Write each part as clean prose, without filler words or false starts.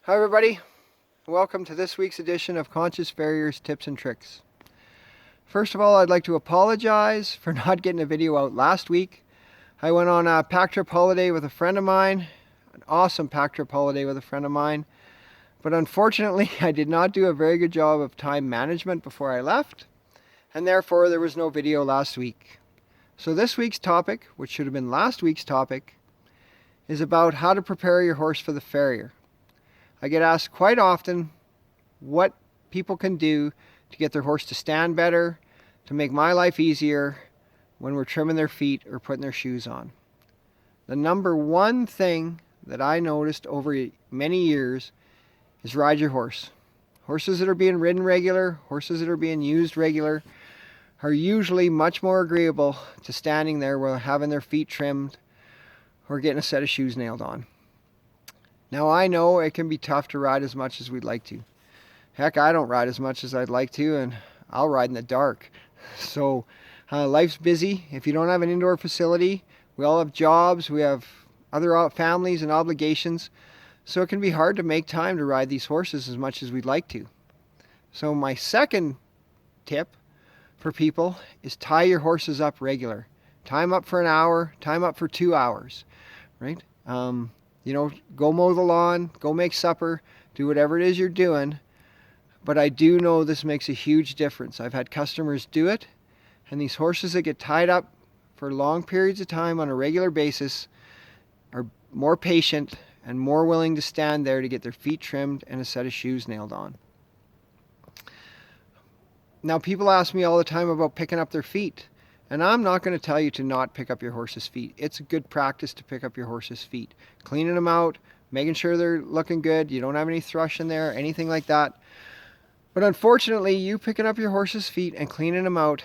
Hi everybody, welcome to this week's edition of Conscious Farrier's Tips and Tricks. First of all, I'd like to apologize for not getting a video out last week. I went on a pack trip holiday with a friend of mine, an awesome pack trip holiday with a friend of mine, but unfortunately I did not do a very good job of time management before I left, and therefore there was no video last week. So this week's topic, which should have been last week's topic, is about how to prepare your horse for the farrier. I get asked quite often what people can do to get their horse to stand better, to make my life easier when we're trimming their feet or putting their shoes on. The number one thing that I noticed over many years is ride your horse. Horses that are being ridden regular, horses that are being used regular, are usually much more agreeable to standing there while having their feet trimmed or getting a set of shoes nailed on. Now I know it can be tough to ride as much as we'd like to. Heck, I don't ride as much as I'd like to, and I'll ride in the dark. So life's busy. If you don't have an indoor facility, we all have jobs, we have other families and obligations, so it can be hard to make time to ride these horses as much as we'd like to. So my second tip for people is tie your horses up regular. Tie them up for an hour, tie them up for 2 hours, right? Go mow the lawn, go make supper, do whatever it is you're doing. But I do know this makes a huge difference. I've had customers do it, and these horses that get tied up for long periods of time on a regular basis are more patient and more willing to stand there to get their feet trimmed and a set of shoes nailed on. Now, people ask me all the time about picking up their feet. And I'm not going to tell you to not pick up your horse's feet. It's a good practice to pick up your horse's feet. Cleaning them out, making sure they're looking good, you don't have any thrush in there, anything like that. But unfortunately, you picking up your horse's feet and cleaning them out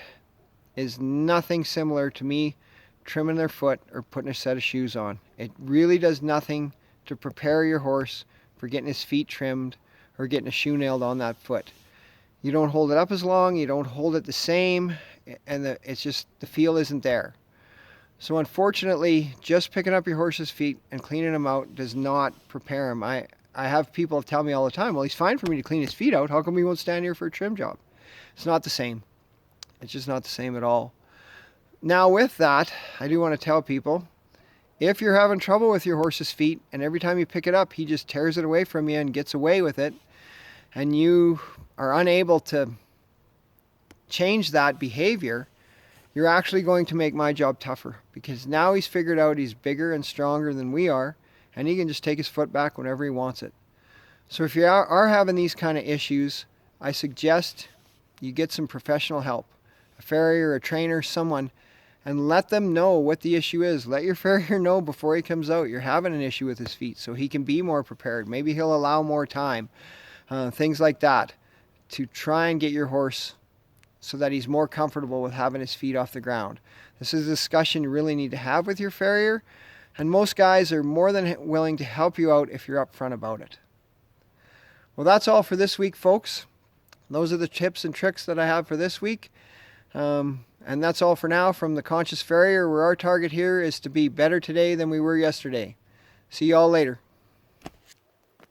is nothing similar to me trimming their foot or putting a set of shoes on. It really does nothing to prepare your horse for getting his feet trimmed or getting a shoe nailed on that foot. You don't hold it up as long, you don't hold it the same, and it's just the feel isn't there. So unfortunately, just picking up your horse's feet and cleaning them out does not prepare him. I have people tell me all the time, well, he's fine for me to clean his feet out, how come he won't stand here for a trim job? It's not the same. It's just not the same at all. Now with that, I do want to tell people, if you're having trouble with your horse's feet and every time you pick it up he just tears it away from you and gets away with it, and you are unable to change that behavior, you're actually going to make my job tougher, because now he's figured out he's bigger and stronger than we are, and he can just take his foot back whenever he wants it. So if you are having these kind of issues, I suggest you get some professional help, a farrier, a trainer, someone, and let them know what the issue is. Let your farrier know before he comes out you're having an issue with his feet, so he can be more prepared. Maybe he'll allow more time, things like that, to try and get your horse so that he's more comfortable with having his feet off the ground. This is a discussion you really need to have with your farrier, and most guys are more than willing to help you out if you're upfront about it. Well, that's all for this week, folks. Those are the tips and tricks that I have for this week. And that's all for now from the Conscious Farrier, where our target here is to be better today than we were yesterday. See you all later.